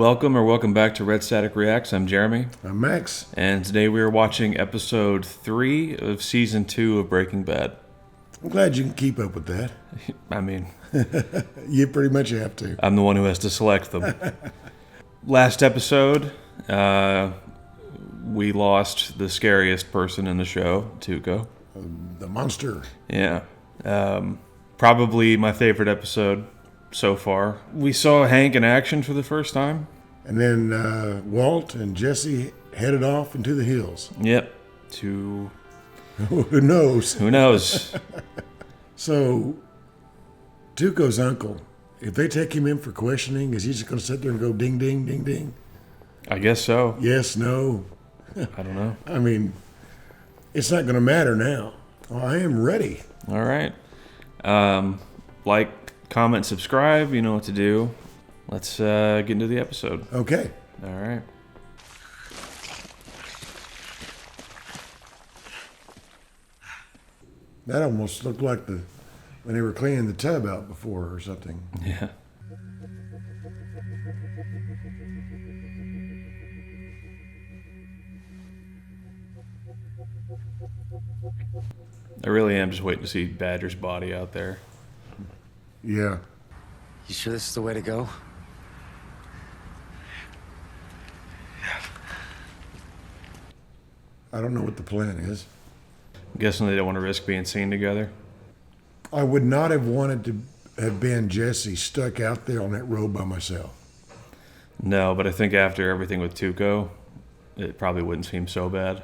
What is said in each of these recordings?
Welcome back to Red Static Reacts. I'm Jeremy. I'm Max. And today we are watching episode 3 of season 2 of Breaking Bad. I'm glad you can keep up with that. I mean, you pretty much have to. I'm the one who has to select them. Last episode, we lost the scariest person in the show, Tuco. The monster. Yeah. Probably my favorite episode so far. We saw Hank in action for the first time. And then Walt and Jesse headed off into the hills. Yep. To... Who knows? Who knows? So, Tuco's uncle, if they take him in for questioning, is he just going to sit there and go ding, ding, ding, ding? I guess so. Yes, no. I don't know. I mean, it's not going to matter now. Oh, I am ready. All right. Like, comment, subscribe. You know what to do. Let's get into the episode. Okay. All right. That almost looked like when they were cleaning the tub out before or something. Yeah. I really am just waiting to see Badger's body out there. Yeah. You sure this is the way to go? I don't know what the plan is. I'm guessing they don't want to risk being seen together. I would not have wanted to have been Jesse stuck out there on that road by myself. No, but I think after everything with Tuco, it probably wouldn't seem so bad.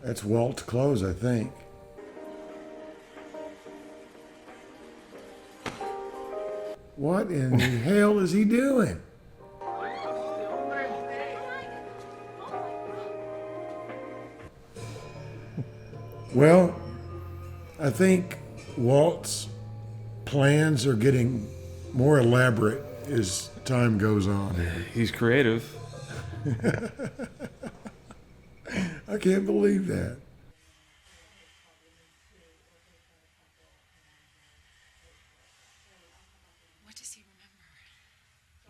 That's Walt's clothes, I think. What in the hell is he doing? Well, I think Walt's plans are getting more elaborate as time goes on. He's creative. I can't believe that. What does he remember?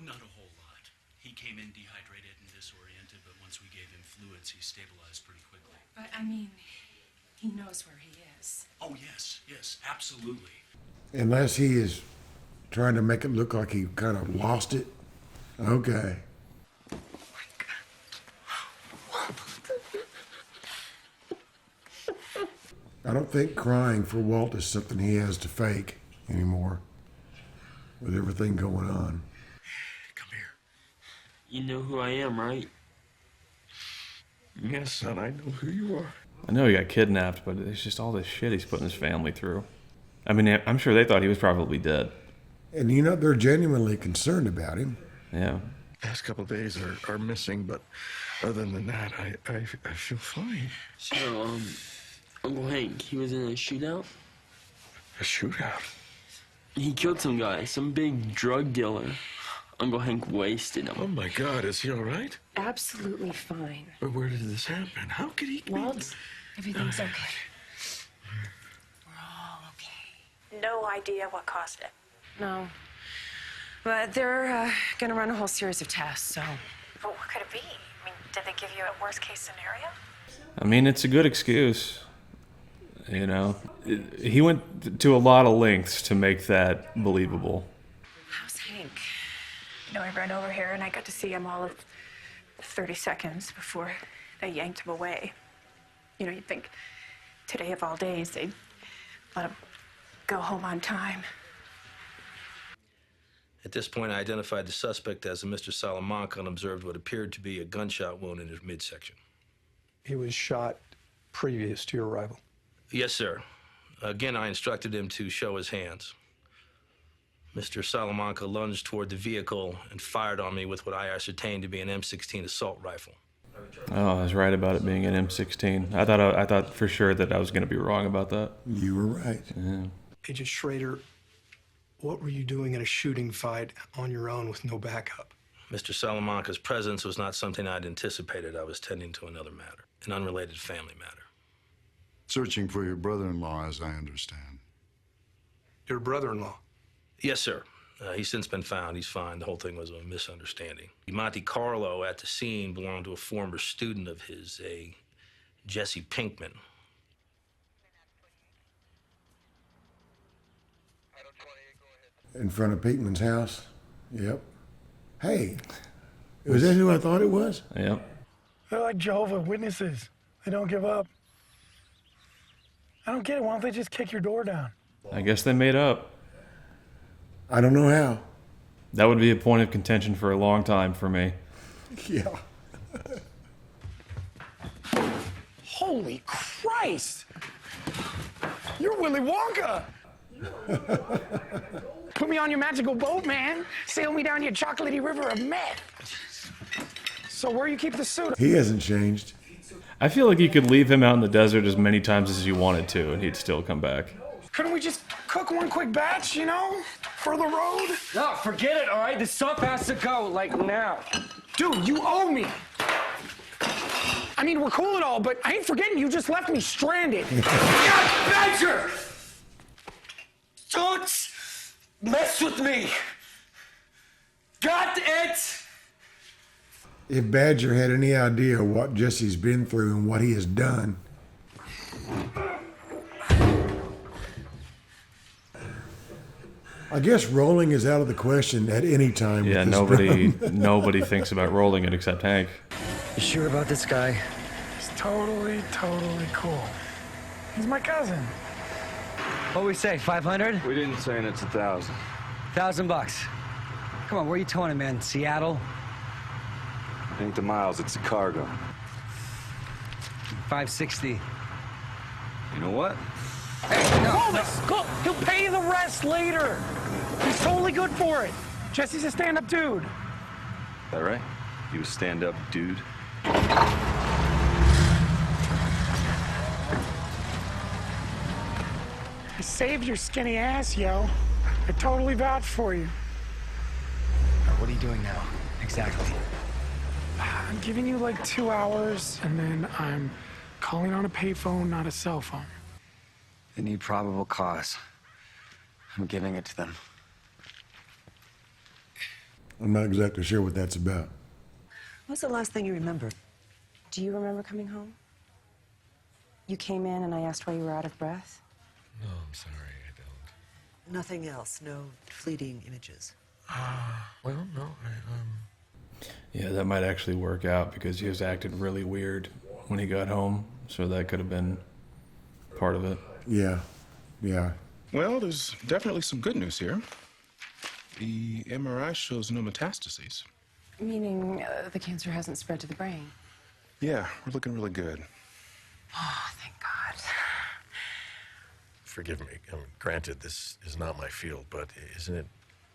Not a whole lot. He came in dehydrated and disoriented, but once we gave him fluids, he stabilized pretty quickly. But, I mean, he knows where he is. Oh, yes, absolutely. Unless he is trying to make it look like he kind of lost it. Okay. I don't think crying for Walt is something he has to fake anymore with everything going on. Come here. You know who I am, right? Yes, son, I know who you are. I know he got kidnapped, but it's just all this shit he's putting his family through. I mean, I'm sure they thought he was probably dead. And you know, they're genuinely concerned about him. Yeah. Past couple of days are missing, but other than that, I feel fine. So, Uncle Hank, he was in a shootout? A shootout? He killed some guy, some big drug dealer. Uncle Hank wasted him. Oh my God, is he all right? Absolutely fine. But where did this happen? How could he be? Walt, everything's okay. We're all okay. No idea what caused it. No. But they're gonna run a whole series of tests, so... But what could it be? I mean, did they give you a worst case scenario? I mean, it's a good excuse. You know, he went to a lot of lengths to make that believable. How's Hank? You know, I ran over here and I got to see him all of 30 seconds before they yanked him away. You know, you'd think today of all days they'd let him go home on time. At this point, I identified the suspect as a Mr. Salamanca and observed what appeared to be a gunshot wound in his midsection. He was shot previous to your arrival. Yes, sir. Again, I instructed him to show his hands. Mr. Salamanca lunged toward the vehicle and fired on me with what I ascertained to be an M16 assault rifle. Oh, I was right about it being an M16. I thought for sure that I was going to be wrong about that. You were right. Yeah. Agent Schrader, what were you doing in a shooting fight on your own with no backup? Mr. Salamanca's presence was not something I'd anticipated. I was tending to another matter, an unrelated family matter. Searching for your brother-in-law, as I understand. Your brother-in-law? Yes, sir. He's since been found. He's fine. The whole thing was a misunderstanding. Monte Carlo at the scene belonged to a former student of his, a Jesse Pinkman. In front of Pinkman's house? Yep. Hey, was that who I thought it was? Yep. They're like Jehovah's Witnesses. They don't give up. I don't get it. Why don't they just kick your door down? I guess they made up. I don't know how. That would be a point of contention for a long time for me. Yeah. Holy Christ! You're Willy Wonka! Put me on your magical boat, man. Sail me down your chocolatey river of meth. So where you keep the suit? He hasn't changed. I feel like you could leave him out in the desert as many times as you wanted to, and he'd still come back. Couldn't we just cook one quick batch, you know? For the road? No, forget it, all right? The stuff has to go, like, now. Dude, you owe me. I mean, we're cool and all, but I ain't forgetting you just left me stranded. God, Badger! Don't mess with me! Got it? If Badger had any idea what Jesse's been through and what he has done. I guess rolling is out of the question at any time. Yeah, nobody thinks about rolling it except Hank. You sure about this guy? He's totally cool. He's my cousin. What we say, 500? We didn't say it's 1,000. $1,000. Come on, where are you towing him, man? Seattle? Ain't the miles, it's the cargo. 560. You know what? Hey, no. He'll pay the rest later. He's totally good for it. Jesse's a stand-up dude. Is that right? You a stand-up dude? I saved your skinny ass, yo. I totally vouch for you. What are you doing now, exactly? I'm giving you like 2 hours, and then I'm calling on a payphone, not a cell phone. They need probable cause. I'm giving it to them. I'm not exactly sure what that's about. What's the last thing you remember? Do you remember coming home? You came in and I asked why you were out of breath? No, I'm sorry, I don't. Nothing else? No fleeting images? Well, no, Yeah, that might actually work out because he was acting really weird when he got home, so that could have been part of it. Yeah. Well, there's definitely some good news here. The MRI shows no metastases. Meaning the cancer hasn't spread to the brain? Yeah, we're looking really good. Oh, thank God. Forgive me. I mean, granted, this is not my field, but isn't it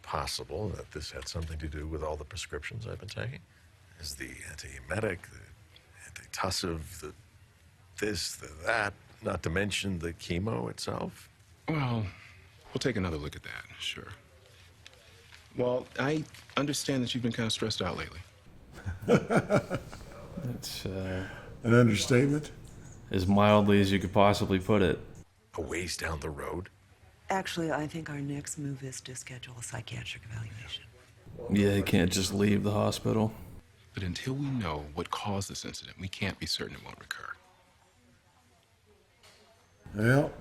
possible that this had something to do with all the prescriptions I've been taking? Is the antiemetic, the antitussive, the this, the that, not to mention the chemo itself? Well, we'll take another look at that, sure. Well, I understand that you've been kind of stressed out lately. It's an understatement? As mildly as you could possibly put it. A ways down the road? Actually, I think our next move is to schedule a psychiatric evaluation. Yeah, you can't just leave the hospital. But until we know what caused this incident, we can't be certain it won't recur. Well.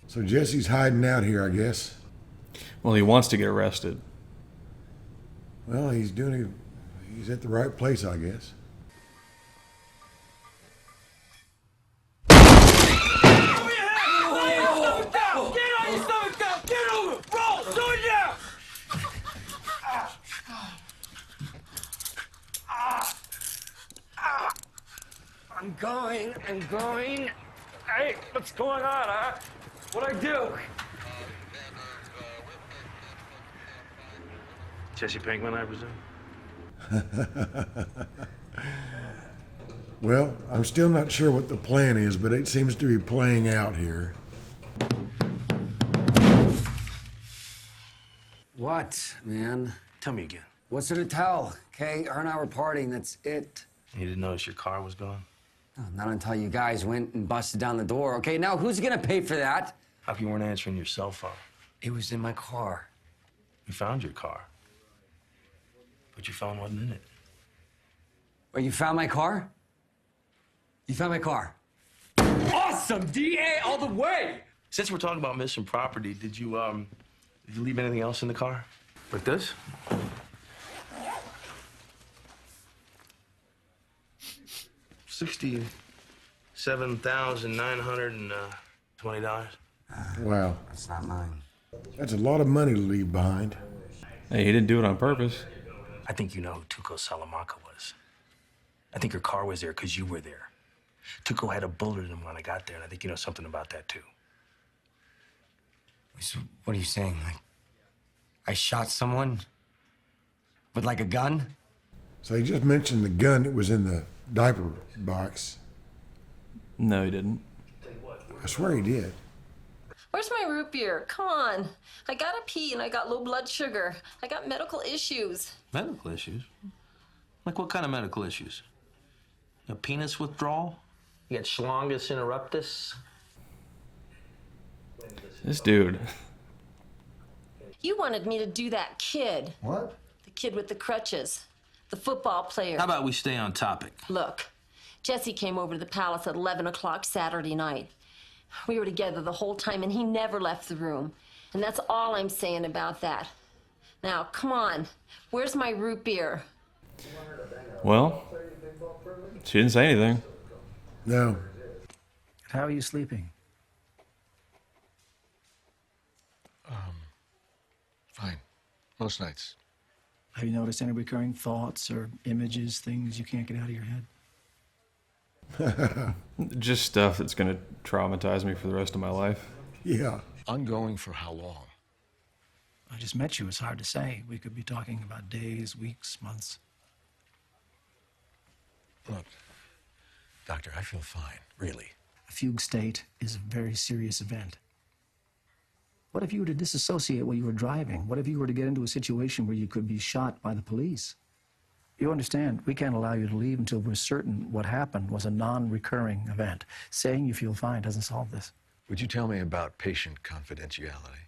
So Jesse's hiding out here, I guess. Well, he wants to get arrested. Well, he's at the right place, I guess. I'm going. Hey, what's going on, huh? What'd I do? Jesse Pinkman, I presume? Well, I'm still not sure what the plan is, but it seems to be playing out here. What, man? Tell me again. What's there to tell? Okay, her and I were partying, that's it. You didn't notice your car was gone? Oh, not until you guys went and busted down the door. Okay, now who's gonna pay for that? How come you weren't answering your cell phone? It was in my car. We found your car. But your phone wasn't in it. Wait, you found my car? You found my car? Awesome! DA all the way! Since we're talking about missing property, did you leave anything else in the car? Like this? $67,920. Wow. That's not mine. That's a lot of money to leave behind. Hey, he didn't do it on purpose. I think you know who Tuco Salamanca was. I think your car was there because you were there. Tuco had a bullet in him when I got there, and I think you know something about that, too. So what are you saying? Like, I shot someone with, like, a gun? So he just mentioned the gun that was in the diaper box. No, he didn't. I swear he did. Where's my root beer? Come on. I gotta pee and I got low blood sugar. I got medical issues. Medical issues? Like what kind of medical issues? A penis withdrawal? You got schlongus interruptus? This dude. You wanted me to do that kid. What? The kid with the crutches. The football player. How about we stay on topic? Look, Jesse came over to the palace at 11 o'clock Saturday night. We were together the whole time, and he never left the room. And that's all I'm saying about that. Now, come on. Where's my root beer? Well, she didn't say anything. No. How are you sleeping? Fine. Most nights. Have you noticed any recurring thoughts or images, things you can't get out of your head? Just stuff that's going to traumatize me for the rest of my life. Yeah. Ongoing for how long? I just met you. It's hard to say. We could be talking about days, weeks, months. Look, Doctor, I feel fine, really. A fugue state is a very serious event. What if you were to disassociate while you were driving? What if you were to get into a situation where you could be shot by the police? You understand, we can't allow you to leave until we're certain what happened was a non-recurring event. Saying you feel fine doesn't solve this. Would you tell me about patient confidentiality?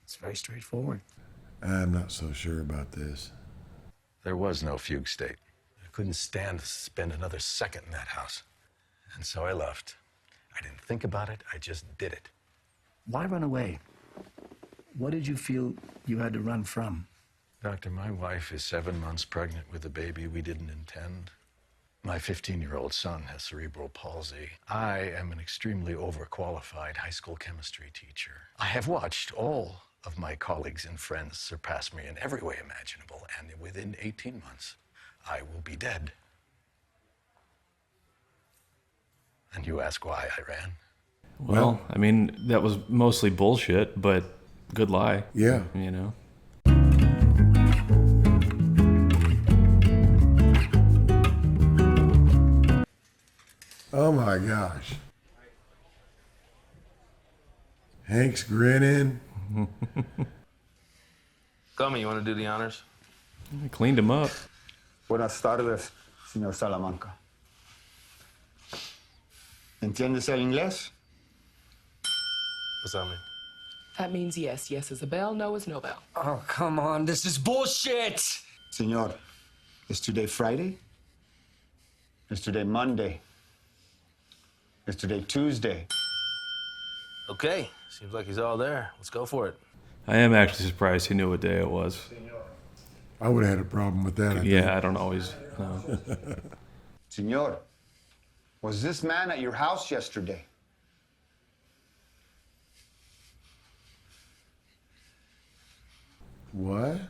It's very straightforward. I'm not so sure about this. There was no fugue state. I couldn't stand to spend another second in that house. And so I left. I didn't think about it, I just did it. Why run away? What did you feel you had to run from? Doctor, my wife is 7 months pregnant with a baby we didn't intend. My 15-year-old son has cerebral palsy. I am an extremely overqualified high school chemistry teacher. I have watched all of my colleagues and friends surpass me in every way imaginable, and within 18 months, I will be dead. And you ask why I ran? Well, I mean, that was mostly bullshit, but good lie. Yeah. You know? Oh my gosh. Hank's grinning. Gummy, you want to do the honors? I cleaned him up. Buenas tardes, señor Salamanca. ¿Entiendes el inglés? What's that mean? That means yes. Yes is a bell, no is no bell. Oh, come on. This is bullshit. Señor, is today Friday? Is today Monday? Is today Tuesday? Okay, seems like he's all there. Let's go for it. I am actually surprised he knew what day it was. I would have had a problem with that. I don't always know. Señor, was this man at your house yesterday? What?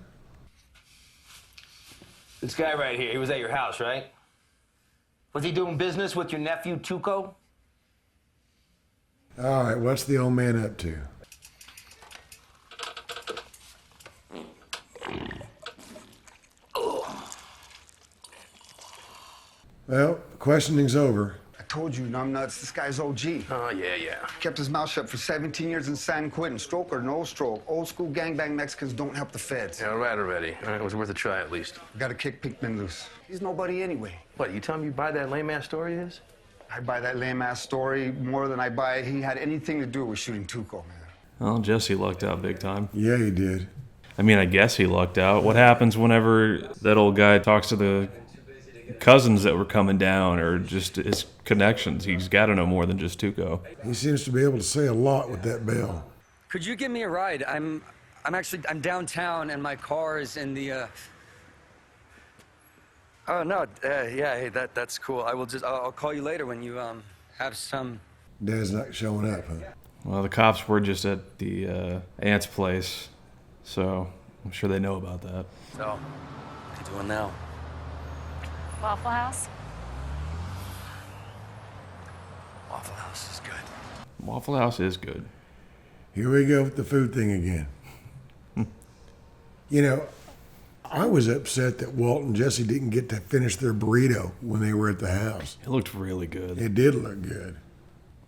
This guy right here, he was at your house, right? Was he doing business with your nephew, Tuco? All right, what's the old man up to? Well, questioning's over. told you, numbnuts, this guy's OG. Oh, yeah. Kept his mouth shut for 17 years in San Quentin. Stroke or no stroke. Old school gangbang Mexicans don't help the feds. Yeah, right already. All right, it was worth a try at least. Gotta kick Pinkman loose. He's nobody anyway. What, you telling me you buy that lame-ass story of his? I buy that lame-ass story more than I buy he had anything to do with shooting Tuco, man. Well, Jesse lucked out big time. Yeah, he did. I mean, I guess he lucked out. What happens whenever that old guy talks to the cousins that were coming down, or just his connections? He's got to know more than just Tuco. He seems to be able to say a lot with that bell. Could you give me a ride? I'm downtown and my car is in the, Oh, no, yeah, hey, that's cool. I'll call you later when you, have some... Dad's not showing up, huh? Well, the cops were just at the aunt's place, so I'm sure they know about that. So, what are you doing now? Waffle House? Waffle House is good. Waffle House is good. Here we go with the food thing again. You know, I was upset that Walt and Jesse didn't get to finish their burrito when they were at the house. It looked really good. It did look good.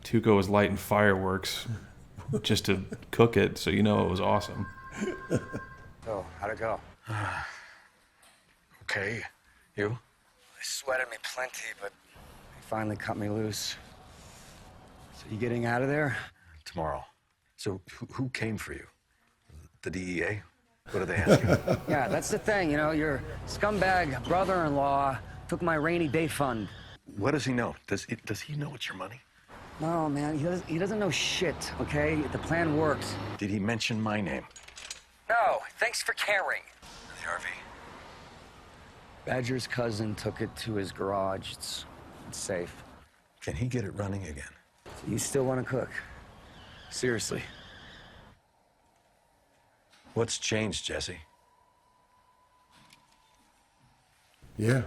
Tuco was lighting fireworks just to cook it, so you know it was awesome. So, how'd it go? Okay. You? They sweated me plenty, but they finally cut me loose. So you getting out of there? Tomorrow. So who came for you? The DEA? What are they asking? Yeah, that's the thing, you know, your scumbag brother-in-law took my rainy day fund. What does he know? Does he know it's your money? No, man, he doesn't know shit, okay? The plan works. Did he mention my name? No, thanks for caring. The RV. Badger's cousin took it to his garage. It's safe. Can he get it running again? So you still want to cook? Seriously. What's changed, Jesse? Yeah.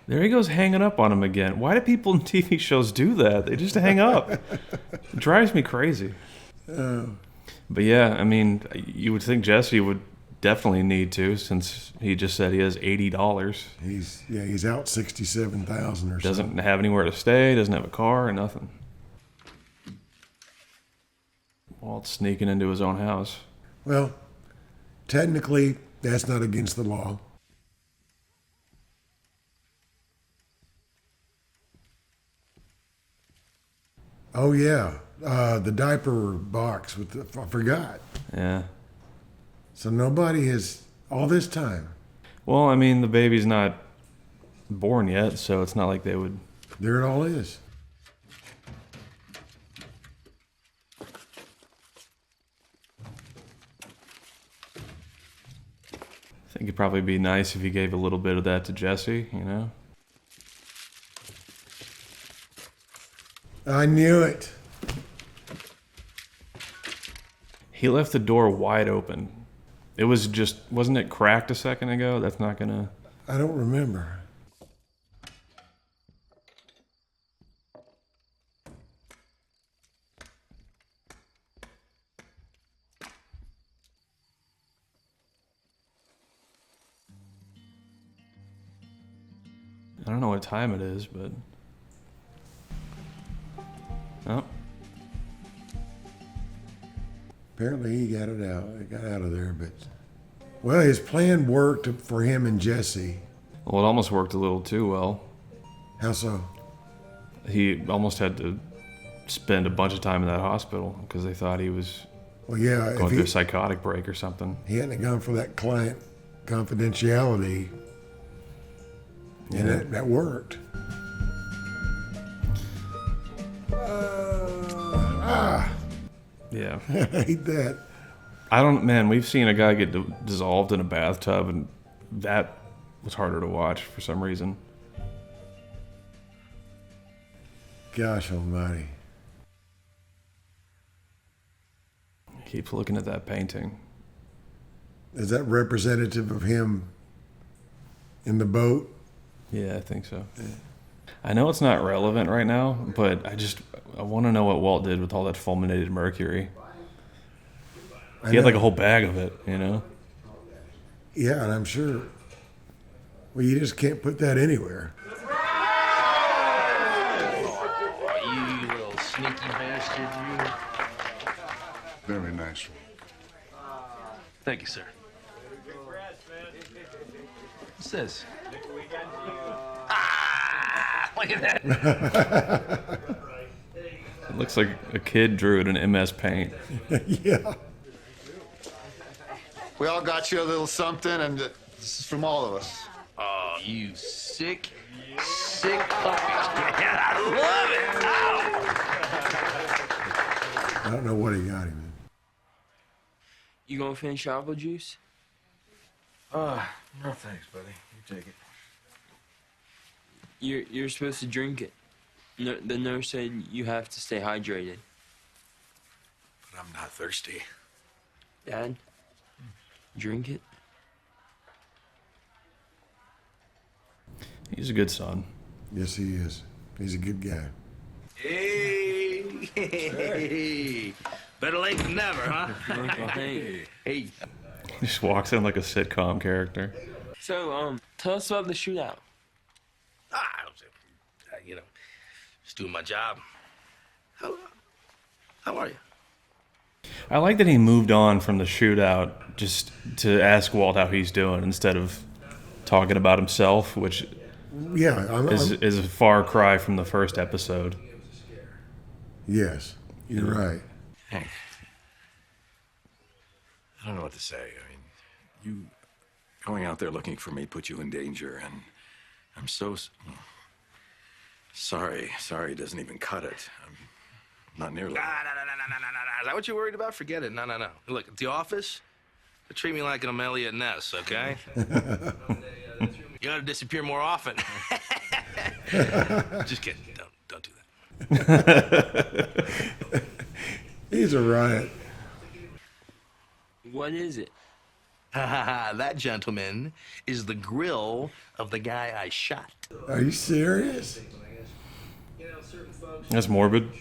There he goes hanging up on him again. Why do people in TV shows do that? They just hang up. It drives me crazy. But yeah, I mean, you would think Jesse would definitely need to, since he just said he has $80. He's out 67,000 or so. Doesn't have anywhere to stay, doesn't have a car or nothing. Walt's sneaking into his own house. Well, technically, that's not against the law. Oh, yeah. The diaper box with the... I forgot. Yeah. So nobody has... all this time. Well, I mean, the baby's not born yet, so it's not like they would... There it all is. I think it'd probably be nice if he gave a little bit of that to Jesse, you know? I knew it. He left the door wide open. It was just... wasn't it cracked a second ago? That's not gonna... I don't remember. I don't know what time it is, but... Oh. Apparently he got it out. He got out of there, but... Well, his plan worked for him and Jesse. Well, it almost worked a little too well. How so? He almost had to spend a bunch of time in that hospital because they thought he was going through a psychotic break or something. He hadn't gone for that client confidentiality, and that worked. Yeah. I hate that. Man, we've seen a guy get dissolved in a bathtub, and that was harder to watch for some reason. Gosh almighty. Keeps looking at that painting. Is that representative of him in the boat? Yeah, I think so. Yeah. I know it's not relevant right now, but I want to know what Walt did with all that fulminated mercury. He had like a whole bag of it, you know? Yeah, and I'm sure. Well, you just can't put that anywhere. sneaky bastard, you. Very nice. Thank you, sir. What's this? Look at that. It looks like a kid drew it in MS Paint. Yeah. We all got you a little something, and this is from all of us. Oh, you sick puppets, man. I love it. Ow! I don't know what he got him. You gonna finish apple juice? No thanks, buddy. You take it. You're supposed to drink it. The nurse said you have to stay hydrated. But I'm not thirsty. Dad, drink it. He's a good son. Yes, he is. He's a good guy. Hey. Better late than never, huh? Hey. Hey. He just walks in like a sitcom character. So, tell us about the shootout. You know, just doing my job. How are you? I like that he moved on from the shootout just to ask Walt how he's doing instead of talking about himself, which is a far cry from the first episode. Yes, you're right. Hey, I don't know what to say. I mean, you going out there looking for me put you in danger, and I'm so sorry. Sorry doesn't even cut it. I'm not nearly. No. Is that what you're worried about? Forget it. No. Look, at the office, they treat me like an Amelia Ness, okay? You ought to disappear more often. Just kidding. Don't do that. He's a riot. What is it? That gentleman is the grill of the guy I shot. Are you serious? That's morbid.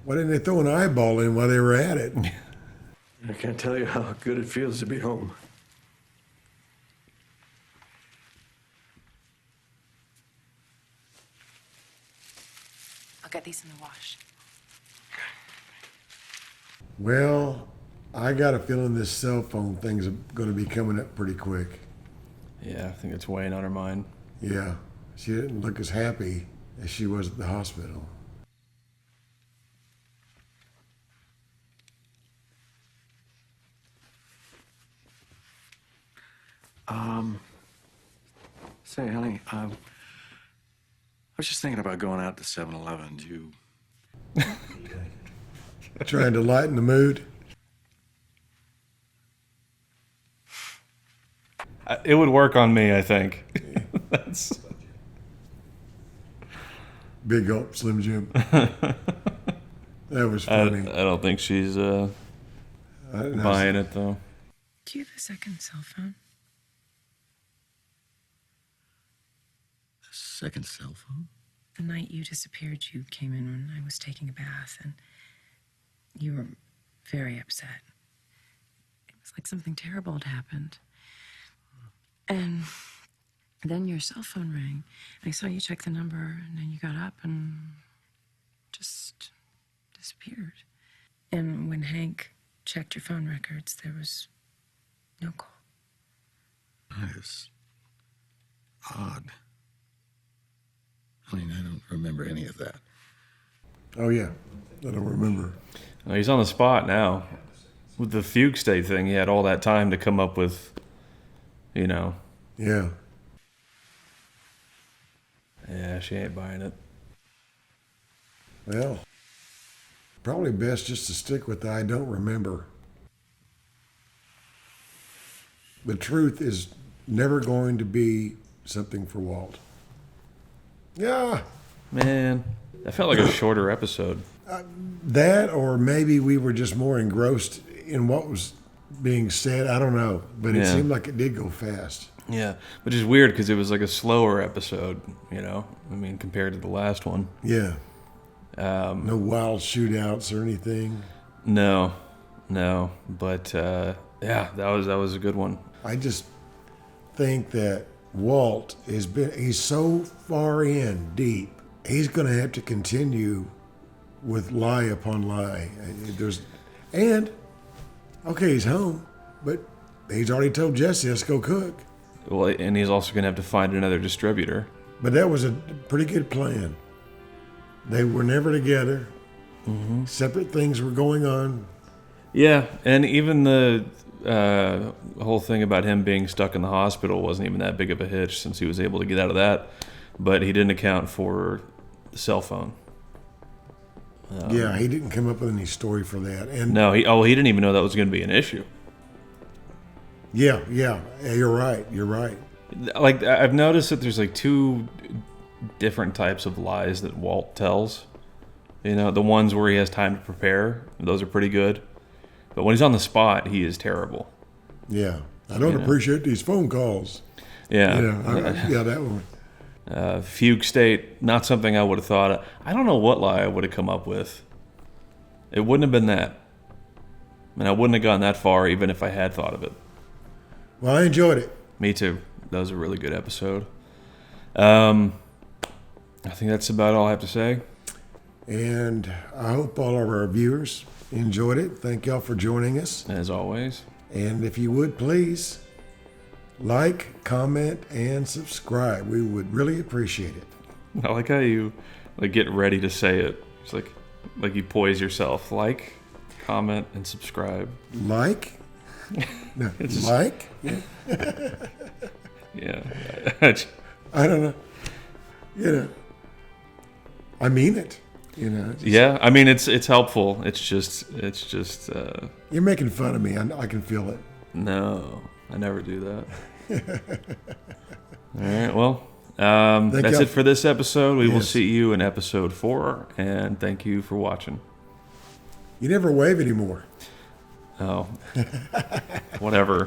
Why didn't they throw an eyeball in while they were at it? I can't tell you how good it feels to be home. I'll get these in the wash. Well, I got a feeling this cell phone thing's going to be coming up pretty quick. Yeah, I think it's weighing on her mind. Yeah, she didn't look as happy as she was at the hospital. Say, honey, I was just thinking about going out to 7-Eleven. Do you... Trying to lighten the mood? It would work on me, I think. That's... Big gulp, Slim Jim. That was funny. I don't think she's buying it, though. Do you have a second cell phone? Second cell phone? The night you disappeared, you came in when I was taking a bath, and you were very upset. It was like something terrible had happened. And then your cell phone rang. I saw you check the number, and then you got up and just disappeared. And when Hank checked your phone records, there was no call. That is odd. I mean, I don't remember any of that. Oh, yeah. I don't remember. No, he's on the spot now. With the fugue state thing, he had all that time to come up with, you know. Yeah. Yeah, she ain't buying it. Well, probably best just to stick with the I don't remember. The truth is never going to be something for Walt. Yeah. Man, that felt like a shorter episode. That, or maybe we were just more engrossed in what was being said. I don't know. But it seemed like it did go fast. Yeah, which is weird because it was like a slower episode, you know? I mean, compared to the last one. Yeah. No wild shootouts or anything. No. But, yeah, that was a good one. I just think that Walt he's so far in deep, he's going to have to continue with lie upon lie. Okay, he's home, but he's already told Jesse, let's go cook. Well, and he's also going to have to find another distributor. But that was a pretty good plan. They were never together. Mm-hmm. Separate things were going on. Yeah, and even the whole thing about him being stuck in the hospital wasn't even that big of a hitch since he was able to get out of that. But he didn't account for the cell phone. Yeah, he didn't come up with any story for that. And no, he didn't even know that was going to be an issue. Yeah, you're right. Like, I've noticed that there's like two different types of lies that Walt tells. You know, the ones where he has time to prepare, those are pretty good. But when he's on the spot, he is terrible. Yeah, I don't appreciate these phone calls. Yeah. Yeah, that one. Fugue state, not something I would have thought of. I don't know what lie I would have come up with. It wouldn't have been that. And I wouldn't have gone that far even if I had thought of it. Well, I enjoyed it. Me too. That was a really good episode. I think that's about all I have to say. And I hope all of our viewers enjoyed it. Thank y'all for joining us. As always. And if you would, please like, comment, and subscribe. We would really appreciate it. I like how you get ready to say it. It's like you poise yourself. Like, comment, and subscribe. Like? No, like? Yeah. Yeah. I don't know. I mean it. Yeah, I mean it's helpful. It's just. You're making fun of me. I can feel it. No, I never do that. All right. Well, that's it for this episode. We will see you in episode 4, and thank you for watching. You never wave anymore. Oh, whatever.